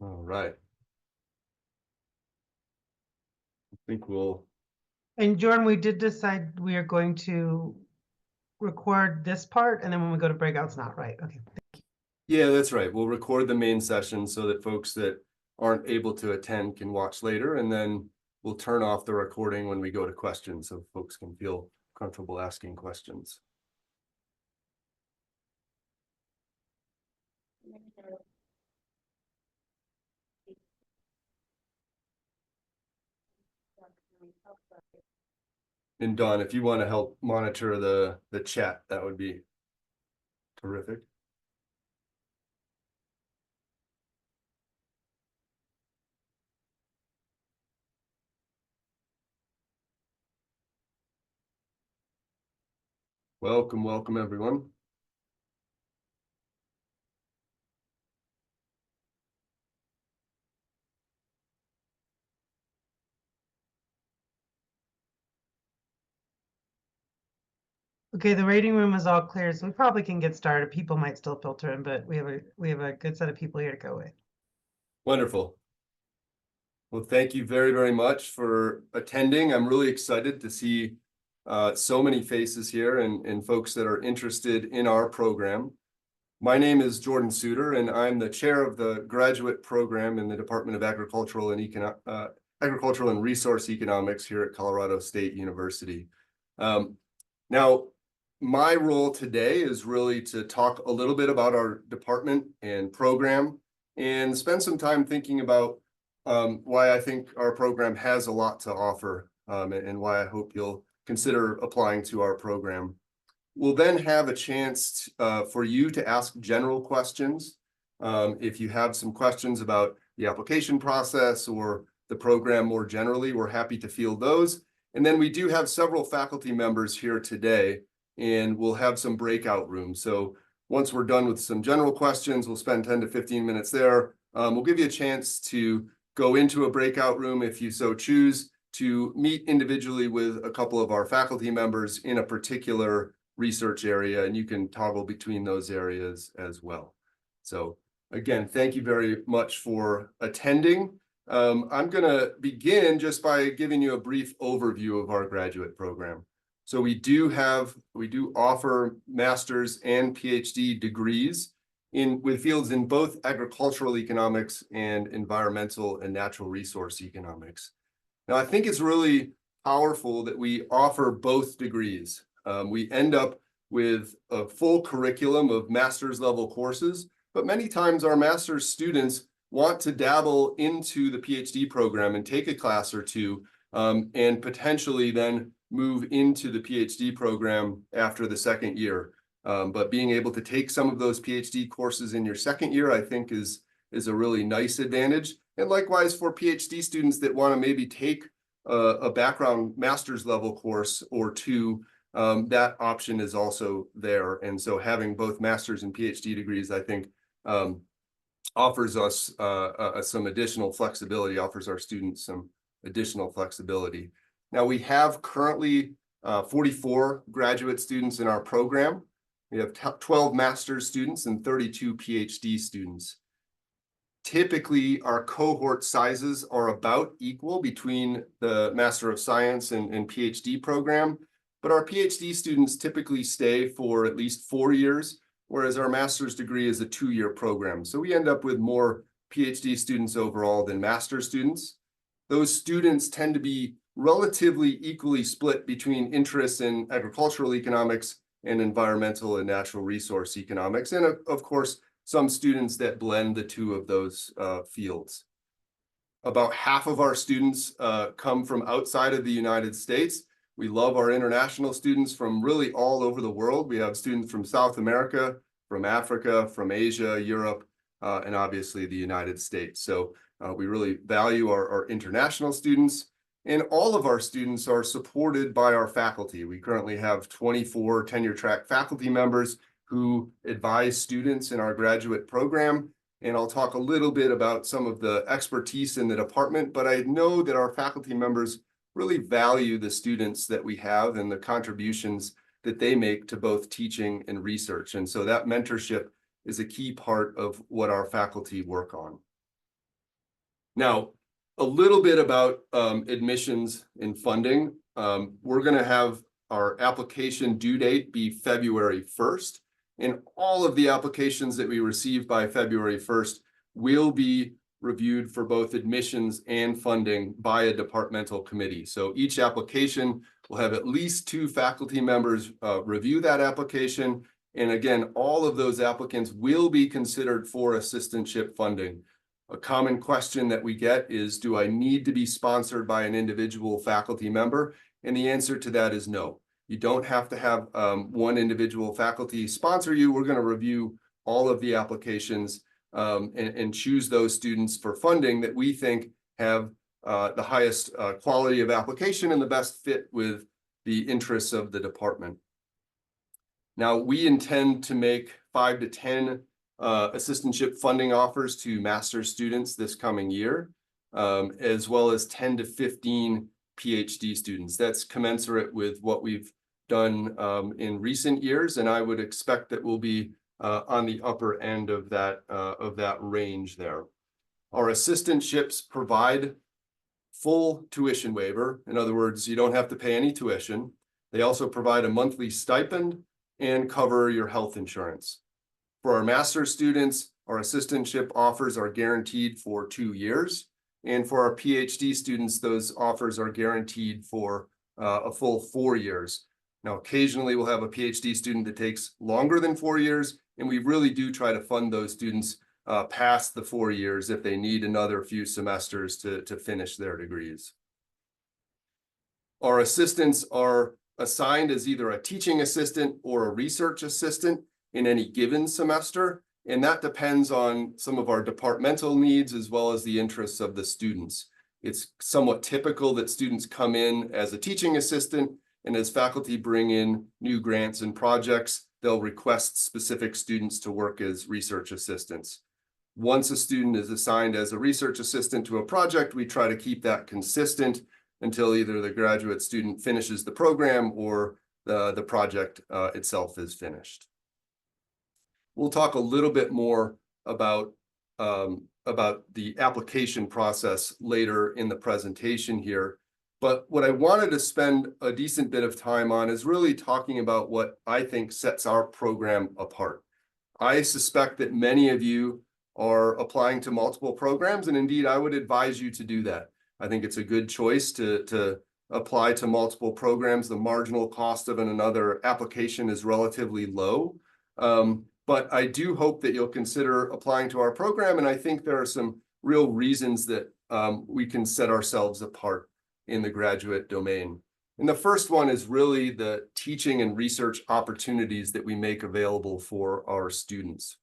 All right. I think we'll, And Jordan, we did decide we are going to record this part, and then when we go to breakouts, not right. Okay. yeah, that's right. We'll record the main session so that folks that aren't able to attend can watch later, and then we'll turn off the recording when we go to questions so folks can feel comfortable asking questions. And Dawn, if you want to help monitor the chat, that would be terrific. Welcome, welcome, everyone. Okay, the rating room is all clear, so we probably can get started. People might still filter in, but we have a good set of people here to go with. Wonderful. Well, thank you very, very much for attending. I'm really excited to see so many faces here and folks that are interested in our program. My name is Jordan Suter, and I'm the chair of the graduate program in the Department of Agricultural and Resource Economics here at Colorado State University. Now, my role today is really to talk a little bit about our department and program and spend some time thinking about why I think our program has a lot to offer and why I hope you'll consider applying to our program. We'll then have a chance for you to ask general questions. If you have some questions about the application process or the program more generally, we're happy to field those. And then we do have several faculty members here today, and we'll have some breakout rooms. So once we're done with some general questions, we'll spend 10 to 15 minutes there. We'll give you a chance to go into a breakout room if you so choose, to meet individually with a couple of our faculty members in a particular research area, and you can toggle between those areas as well. So again, thank you very much for attending. I'm going to begin just by giving you a brief overview of our graduate program. So we do offer master's and PhD degrees with fields in both agricultural economics and environmental and natural resource economics. Now, I think it's really powerful that we offer both degrees. We end up with a full curriculum of master's level courses, but many times our master's students want to dabble into the PhD program and take a class or two, and potentially then move into the PhD program after the second year. But being able to take some of those PhD courses in your second year, I think is a really nice advantage. And likewise for PhD students that want to maybe take a background master's level course or two, that option is also there. And so having both master's and PhD degrees, I think, offers us some additional flexibility, offers our students some additional flexibility. Now, we have currently 44 graduate students in our program. We have 12 master's students and 32 PhD students. Typically, our cohort sizes are about equal between the Master of Science and PhD program, but our PhD students typically stay for at least 4 years, whereas our master's degree is a 2-year program. So we end up with more PhD students overall than master's students. Those students tend to be relatively equally split between interests in agricultural economics and environmental and natural resource economics, and of course, some students that blend the two of those fields. About half of our students come from outside of the United States. We love our international students from really all over the world. We have students from South America, from Africa, from Asia, Europe, and obviously the United States. So we really value our international students. And all of our students are supported by our faculty. We currently have 24 tenure track faculty members who advise students in our graduate program. And I'll talk a little bit about some of the expertise in the department, but I know that our faculty members really value the students that we have and the contributions that they make to both teaching and research. And so that mentorship is a key part of what our faculty work on. Now, a little bit about admissions and funding. We're going to have our application due date be February 1st, and all of the applications that we receive by February 1st will be reviewed for both admissions and funding by a departmental committee. So each application will have at least 2 faculty members review that application. And again, all of those applicants will be considered for assistantship funding. A common question that we get is, do I need to be sponsored by an individual faculty member? And the answer to that is no. You don't have to have one individual faculty sponsor you. We're going to review all of the applications and choose those students for funding that we think have the highest quality of application and the best fit with the interests of the department. Now, we intend to make 5 to 10 assistantship funding offers to master's students this coming year, as well as 10 to 15 PhD students. That's commensurate with what we've done in recent years, and I would expect that we'll be on the upper end of that range there. Our assistantships provide full tuition waiver. In other words, you don't have to pay any tuition. They also provide a monthly stipend and cover your health insurance. For our master's students, our assistantship offers are guaranteed for 2 years. And for our PhD students, those offers are guaranteed for a full 4 years. Now, occasionally we'll have a PhD student that takes longer than 4 years, and we really do try to fund those students past the 4 years if they need another few semesters to finish their degrees. Our assistants are assigned as either a teaching assistant or a research assistant in any given semester, and that depends on some of our departmental needs as well as the interests of the students. It's somewhat typical that students come in as a teaching assistant, and as faculty bring in new grants and projects, they'll request specific students to work as research assistants. Once a student is assigned as a research assistant to a project, we try to keep that consistent until either the graduate student finishes the program or the project itself is finished. We'll talk a little bit more about the application process later in the presentation here. But what I wanted to spend a decent bit of time on is really talking about what I think sets our program apart. I suspect that many of you are applying to multiple programs, and indeed, I would advise you to do that. I think it's a good choice to apply to multiple programs. The marginal cost of another application is relatively low. But I do hope that you'll consider applying to our program, and I think there are some real reasons that we can set ourselves apart in the graduate domain. And the first one is really the teaching and research opportunities that we make available for our students.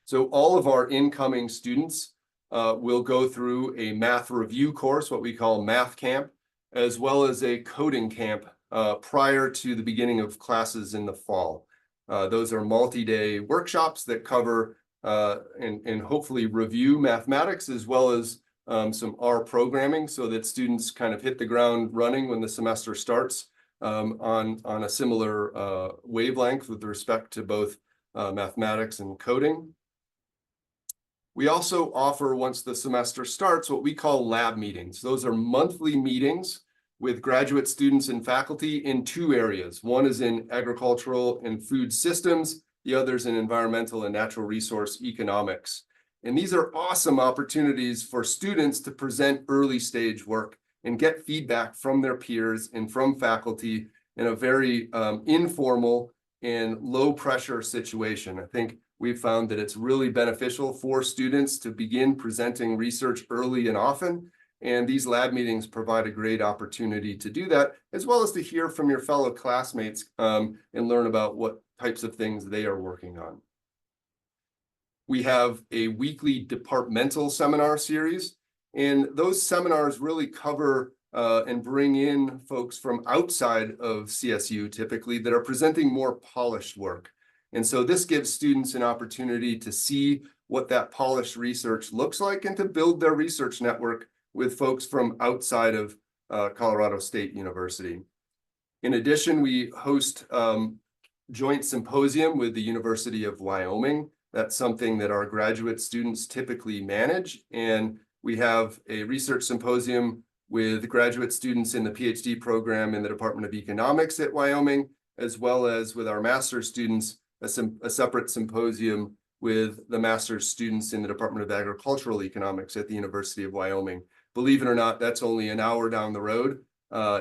So all of our incoming students will go through a math review course, what we call Math Camp, as well as a coding camp prior to the beginning of classes in the fall. Those are multi-day workshops that cover and hopefully review mathematics as well as some R programming, so that students kind of hit the ground running when the semester starts on a similar wavelength with respect to both mathematics and coding. We also offer, once the semester starts, what we call lab meetings. Those are monthly meetings with graduate students and faculty in 2 areas. One is in agricultural and food systems, the other is in environmental and natural resource economics. And these are awesome opportunities for students to present early stage work and get feedback from their peers and from faculty in a very informal and low pressure situation. I think we've found that it's really beneficial for students to begin presenting research early and often. And these lab meetings provide a great opportunity to do that, as well as to hear from your fellow classmates and learn about what types of things they are working on. We have a weekly departmental seminar series, and those seminars really cover and bring in folks from outside of CSU typically that are presenting more polished work. And so this gives students an opportunity to see what that polished research looks like and to build their research network with folks from outside of Colorado State University. In addition, we host joint symposium with the University of Wyoming. That's something that our graduate students typically manage, and We have a research symposium with graduate students in the PhD program in the Department of Economics at Wyoming, as well as with our master's students, a separate symposium with the master's students in the Department of Agricultural Economics at the University of Wyoming. Believe it or not, that's only an hour down the road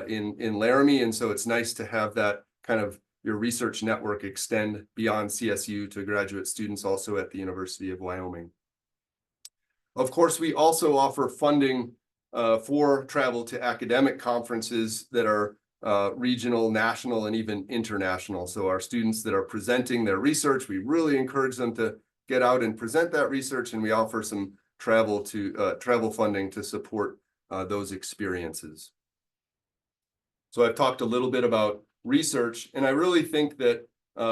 in Laramie, and so it's nice to have that kind of your research network extend beyond CSU to graduate students also at the University of Wyoming. Of course, we also offer funding for travel to academic conferences that are regional, national, and even international. So our students that are presenting their research, we really encourage them to get out and present that research, and we offer some travel funding to support those experiences. So I've talked a little bit about research, and I really think that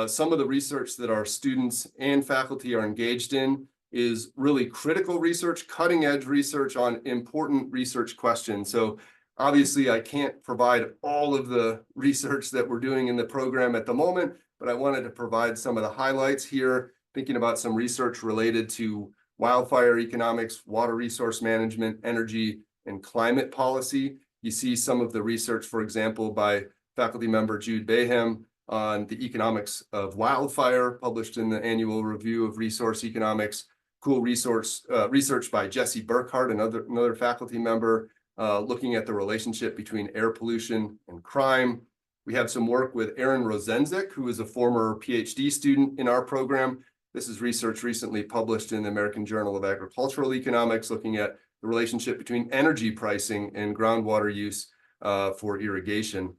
some of the research that our students and faculty are engaged in is really critical research, cutting edge research on important research questions. So obviously I can't provide all of the research that we're doing in the program at the moment, but I wanted to provide some of the highlights here, thinking about some research related to wildfire economics, water resource management, energy, and climate policy. You see some of the research, for example, by faculty member Jude Baham on the economics of wildfire, published in the annual review of resource economics. Cool research by Jesse Burkhardt, another faculty member, looking at the relationship between air pollution and crime. We have some work with Aaron Rosenzik, who is a former PhD student in our program. This is research recently published in the American Journal of Agricultural Economics, looking at the relationship between energy pricing and groundwater use for irrigation.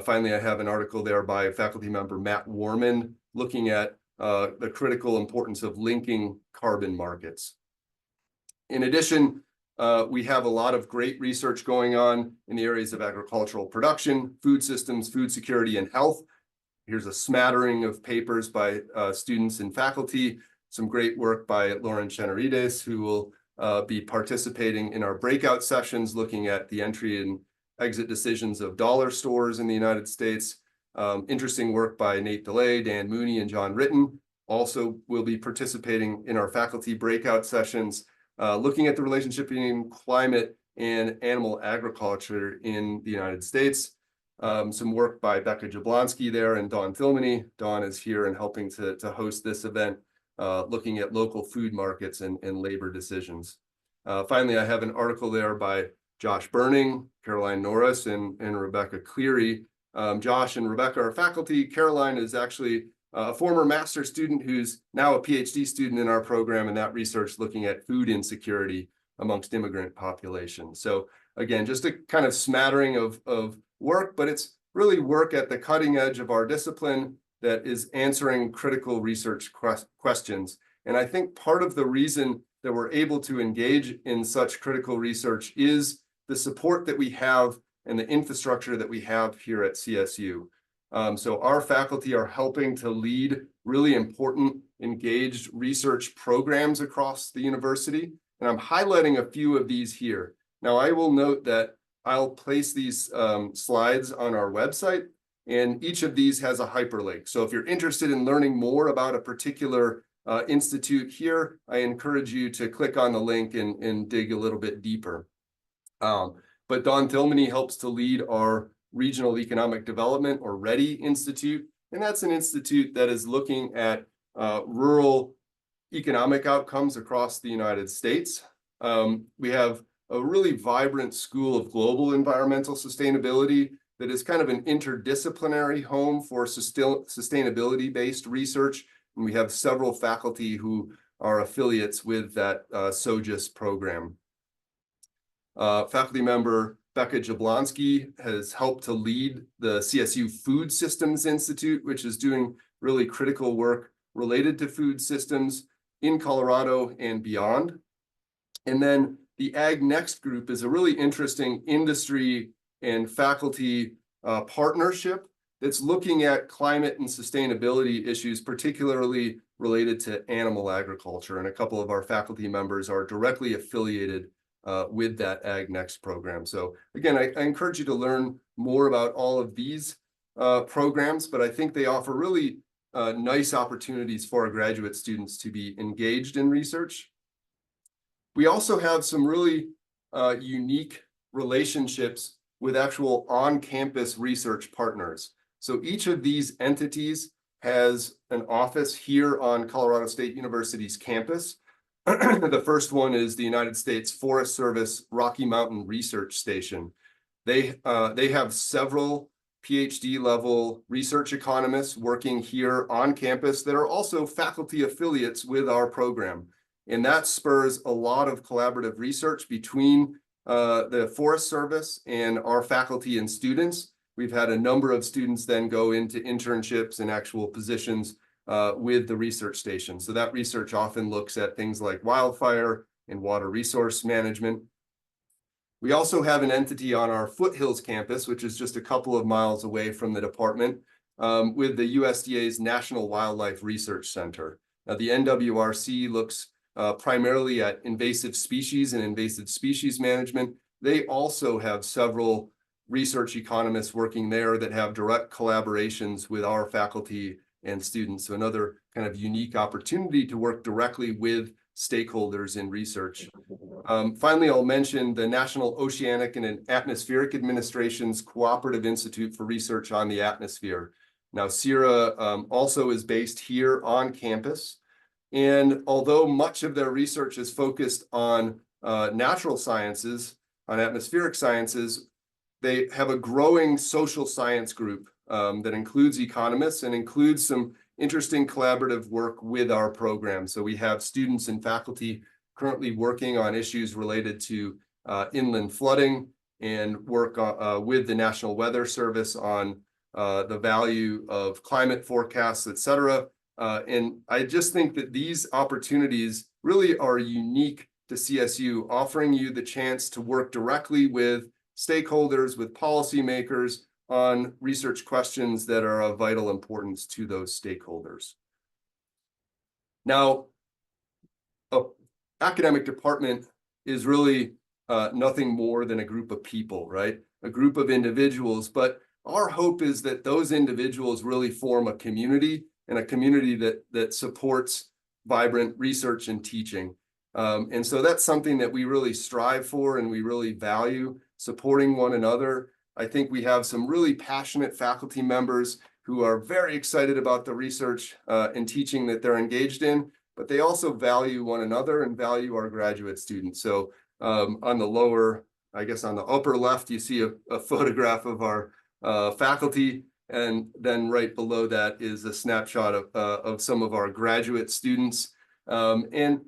Finally, I have an article there by faculty member Matt Warman, looking at the critical importance of linking carbon markets. In addition, we have a lot of great research going on in the areas of agricultural production, food systems, food security, and health. Here's a smattering of papers by students and faculty, some great work by Lauren Chenerides, who will be participating in our breakout sessions, looking at the entry and exit decisions of dollar stores in the United States. Interesting work by Nate DeLay, Dan Mooney, and John Ritten. Also will be participating in our faculty breakout sessions, looking at the relationship between climate and animal agriculture in the United States. Some work by Becca Jablonski there and Dawn Thilmany. Dawn is here and helping to host this event, looking at local food markets and labor decisions. Finally, I have an article there by Josh Burning, Caroline Norris, and Rebecca Cleary. Josh and Rebecca are faculty. Caroline is actually a former master's student who's now a PhD student in our program, and that research looking at food insecurity amongst immigrant populations. So again, just a kind of smattering of work, but it's really work at the cutting edge of our discipline that is answering critical research questions. And I think part of the reason that we're able to engage in such critical research is the support that we have and the infrastructure that we have here at CSU. So our faculty are helping to lead really important engaged research programs across the university. And I'm highlighting a few of these here. Now, I will note that I'll place these slides on our website, and each of these has a hyperlink. So if you're interested in learning more about a particular institute here, I encourage you to click on the link and dig a little bit deeper. But Dawn Thilmany helps to lead our Regional Economic Development, or READY Institute, and that's an institute that is looking at rural economic outcomes across the United States. We have a really vibrant School of Global Environmental Sustainability that is kind of an interdisciplinary home for sustainability-based research, and we have several faculty who are affiliates with that SOGIS program. Faculty member Becca Jablonski has helped to lead the CSU Food Systems Institute, which is doing really critical work related to food systems in Colorado and beyond. And then the Ag Next group is a really interesting industry and faculty partnership that's looking at climate and sustainability issues, particularly related to animal agriculture. And a couple of our faculty members are directly affiliated with that Ag Next program. So again, I encourage you to learn more about all of these programs, but I think they offer really nice opportunities for our graduate students to be engaged in research. We also have some really unique relationships with actual on-campus research partners. So each of these entities has an office here on Colorado State University's campus. The first one is the United States Forest Service Rocky Mountain Research Station. They have several PhD level research economists working here on campus that are also faculty affiliates with our program. And that spurs a lot of collaborative research between the Forest Service and our faculty and students. We've had a number of students then go into internships and actual positions with the research station. So that research often looks at things like wildfire and water resource management. We also have an entity on our Foothills campus, which is just a couple of miles away from the department, with the USDA's National Wildlife Research Center. Now, the NWRC looks primarily at invasive species and invasive species management. They also have several research economists working there that have direct collaborations with our faculty and students. So another kind of unique opportunity to work directly with stakeholders in research. Finally, I'll mention the National Oceanic and Atmospheric Administration's Cooperative Institute for Research on the Atmosphere. Now, CIRA also is based here on campus. And although much of their research is focused on natural sciences, on atmospheric sciences, they have a growing social science group that includes economists and includes some interesting collaborative work with our program. So we have students and faculty currently working on issues related to inland flooding and work with the National Weather Service on the value of climate forecasts, et cetera. And I just think that these opportunities really are unique to CSU, offering you the chance to work directly with stakeholders, with policymakers on research questions that are of vital importance to those stakeholders. Now, an academic department is really nothing more than a group of people, right? A group of individuals, but our hope is that those individuals really form a community, and a community that supports vibrant research and teaching. And so that's something that we really strive for and we really value, supporting one another. I think we have some really passionate faculty members who are very excited about the research and teaching that they're engaged in, but they also value one another and value our graduate students. So on the lower, I guess on the upper left, you see a photograph of our faculty. And then right below that is a snapshot of some of our graduate students. And,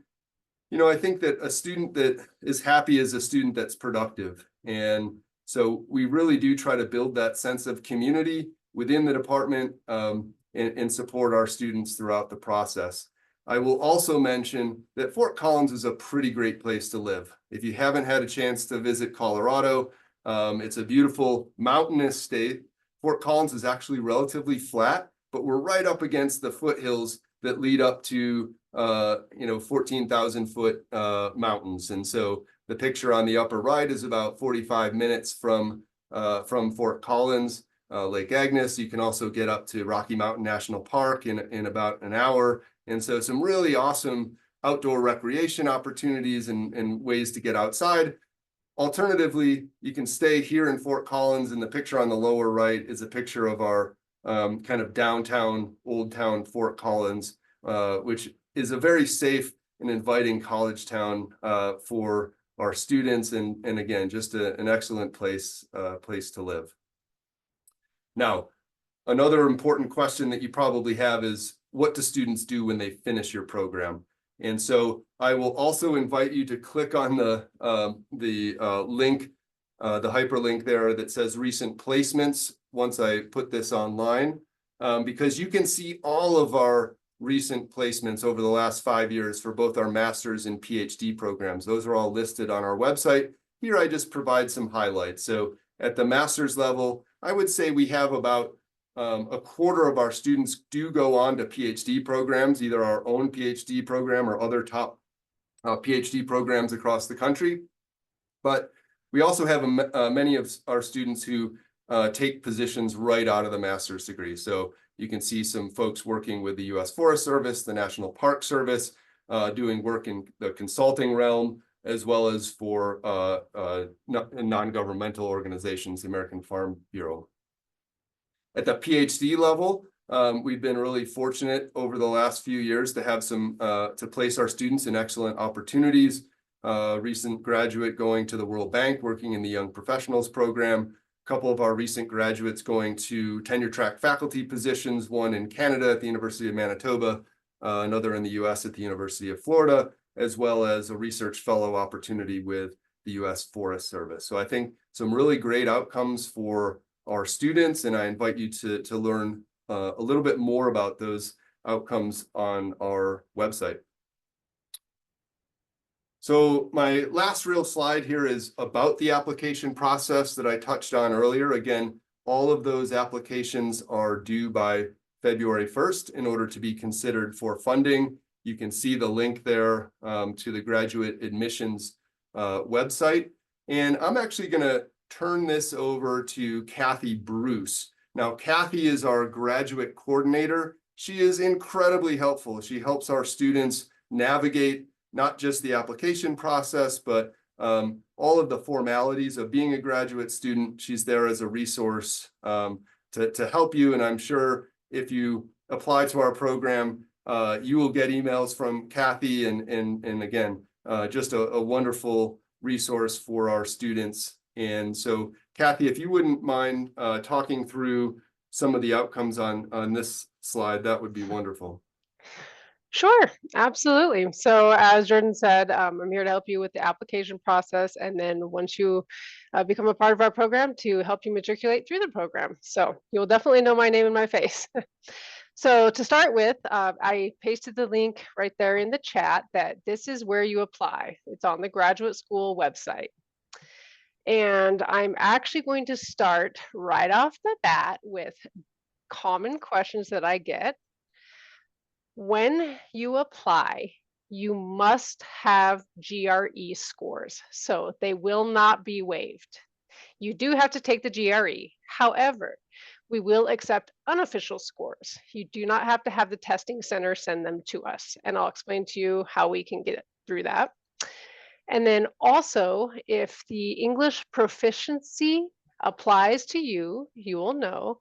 you know, I think that a student that is happy is a student that's productive. And so we really do try to build that sense of community within the department and support our students throughout the process. I will also mention that Fort Collins is a pretty great place to live. If you haven't had a chance to visit Colorado, it's a beautiful mountainous state. Fort Collins is actually relatively flat, but we're right up against the foothills that lead up to 14,000 foot mountains. And so the picture on the upper right is about 45 minutes from Fort Collins, Lake Agnes. You can also get up to Rocky Mountain National Park in about an hour. And so some really awesome outdoor recreation opportunities and ways to get outside. Alternatively, you can stay here in Fort Collins, and the picture on the lower right is a picture of our kind of downtown, old town Fort Collins, which is a very safe and inviting college town for our students, and again, just an excellent place to live. Now, another important question that you probably have is, what do students do when they finish your program? And so I will also invite you to click on the link, the hyperlink there that says recent placements once I put this online, because you can see all of our recent placements over the last 5 years for both our master's and PhD programs. Those are all listed on our website. Here I just provide some highlights. So at the master's level, I would say we have about a quarter of our students do go on to PhD programs, either our own PhD program or other top PhD programs across the country. But we also have many of our students who take positions right out of the master's degree. So you can see some folks working with the U.S. Forest Service, the National Park Service, doing work in the consulting realm, as well as for non-governmental organizations, the American Farm Bureau. At the PhD level, we've been really fortunate over the last few years to have to place our students in excellent opportunities. Recent graduate going to the World Bank, working in the Young Professionals Program. A couple of our recent graduates going to tenure track faculty positions, one in Canada at the University of Manitoba, another in the US at the University of Florida, as well as a research fellow opportunity with the US Forest Service. So I think some really great outcomes for our students, and I invite you to learn a little bit more about those outcomes on our website. So my last real slide here is about the application process that I touched on earlier. Again, all of those applications are due by February 1st in order to be considered for funding. You can see the link there to the graduate admissions website. And I'm actually going to turn this over to Kathy Bruce. Now, Kathy is our graduate coordinator. She is incredibly helpful. She helps our students navigate not just the application process, but all of the formalities of being a graduate student. She's there as a resource to help you. And I'm sure if you apply to our program, you will get emails from Kathy and again, just a wonderful resource for our students. And so, Kathy, if you wouldn't mind talking through some of the outcomes on this slide, that would be wonderful. Sure, absolutely. So as Jordan said, I'm here to help you with the application process, and then once you become a part of our program, to help you matriculate through the program. So you'll definitely know my name and my face. So to start with, I pasted the link right there in the chat that this is where you apply. It's on the graduate school website. And I'm actually going to start right off the bat with common questions that I get. When you apply, you must have GRE scores, so they will not be waived. You do have to take the GRE. However, we will accept unofficial scores. You do not have to have the testing center send them to us, and I'll explain to you how we can get through that. And then also, if the English proficiency applies to you, you will know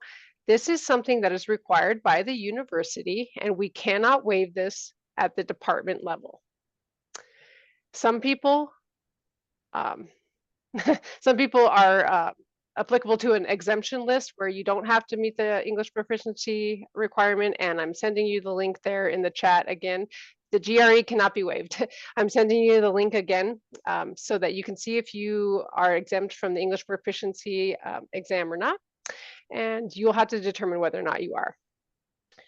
this is something that is required by the university, and we cannot waive this at the department level. Some people, some people are applicable to an exemption list where you don't have to meet the English proficiency requirement, and I'm sending you the link there in the chat again. The GRE cannot be waived. I'm sending you the link again so that you can see if you are exempt from the English proficiency exam or not. And you'll have to determine whether or not you are.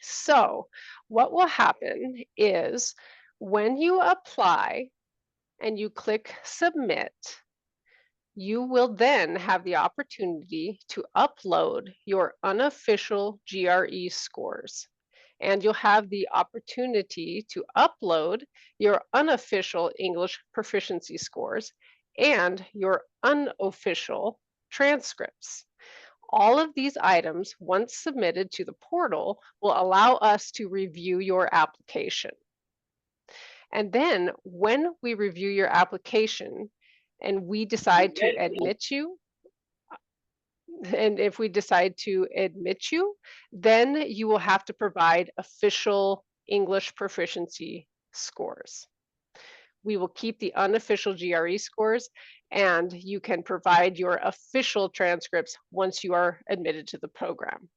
So what will happen is when you apply and you click submit, you will then have the opportunity to upload your unofficial GRE scores. And you'll have the opportunity to upload your unofficial English proficiency scores and your unofficial transcripts. All of these items, once submitted to the portal, will allow us to review your application. And then when we review your application and we decide to admit you, and if we decide to admit you, then you will have to provide official English proficiency scores. We will keep the unofficial GRE scores, and you can provide your official transcripts once you are admitted to the program.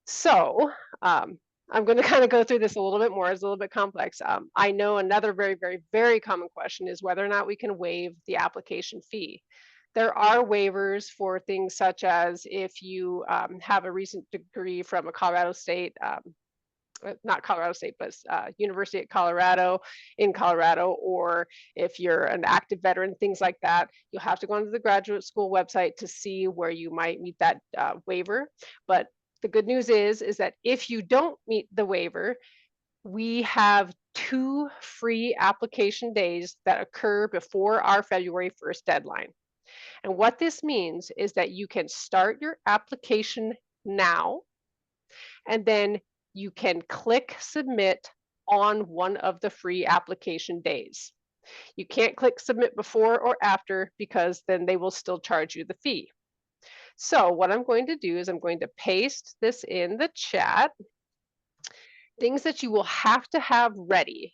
So I'm going to kind of go through this a little bit more. It's a little bit complex. I know another very common question is whether or not we can waive the application fee. There are waivers for things such as if you have a recent degree from a Colorado State, not Colorado State, but University of Colorado in Colorado, or if you're an active veteran, things like that. You'll have to go onto the graduate school website to see where you might meet that waiver. But the good news is that if you don't meet the waiver, we have 2 free application days that occur before our February 1st deadline. And what this means is that you can start your application now, and then you can click submit on one of the free application days. You can't click submit before or after because then they will still charge you the fee. So what I'm going to do is I'm going to paste this in the chat. Things that you will have to have ready.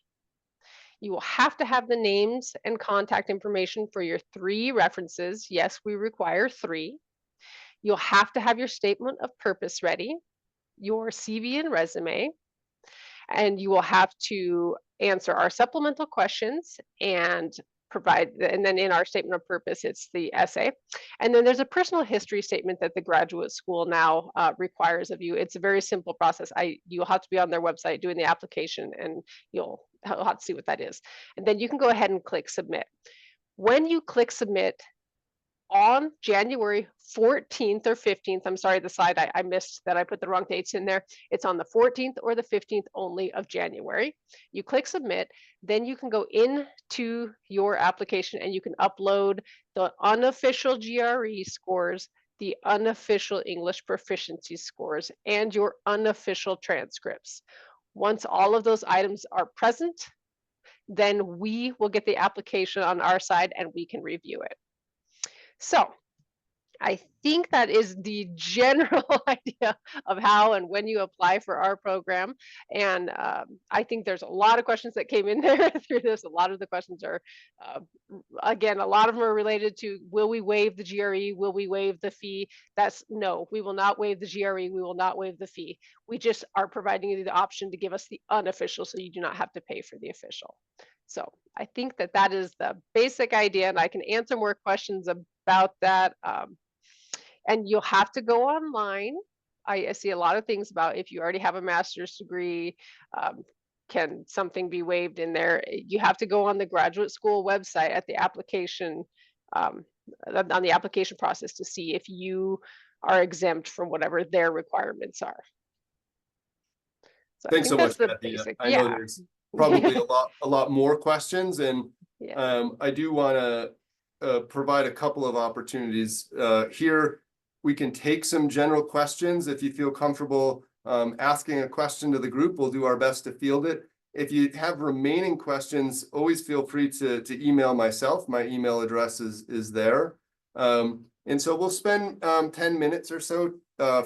You will have to have the names and contact information for your 3 references. Yes, we require 3. You'll have to have your statement of purpose ready, your CV and resume, and you will have to answer our supplemental questions and and then in our statement of purpose, it's the essay. And then there's a personal history statement that the graduate school now requires of you. It's a very simple process. You'll have to be on their website doing the application, and you'll have to see what that is. And then you can go ahead and click submit. When you click submit, on January 14th or 15th, I'm sorry, the slide I missed that I put the wrong dates in there. It's on the 14th or the 15th only of January. You click submit, then you can go into your application and you can upload the unofficial GRE scores, the unofficial English proficiency scores, and your unofficial transcripts. Once all of those items are present, then we will get the application on our side and we can review it. So I think that is the general idea of how and when you apply for our program. And I think there's a lot of questions that came in there through this. A lot of the questions are, again, a lot of them are related to, will we waive the GRE? Will we waive the fee? That's no, we will not waive the GRE. We will not waive the fee. We just are providing you the option to give us the unofficial so you do not have to pay for the official. So I think that that is the basic idea, and I can answer more questions about that. And you'll have to go online. I see a lot of things about if you already have a master's degree, can something be waived in there? You have to go on the graduate school website at the application, on the application process to see if you are exempt from whatever their requirements are. So Thanks so much, Kathy. basic. I know there's probably a lot more questions, and Yeah. I do want to provide a couple of opportunities here. We can take some general questions. If you feel comfortable asking a question to the group, we'll do our best to field it. If you have remaining questions, always feel free to email myself. My email address is there. And so we'll spend 10 minutes or so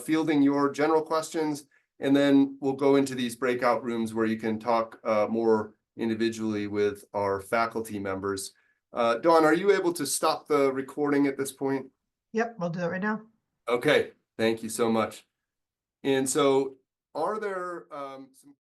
fielding your general questions, and then we'll go into these breakout rooms where you can talk more individually with our faculty members. Dawn, are you able to stop the recording at this point? Yep, I'll do that right now. Okay, thank you so much. And so are there some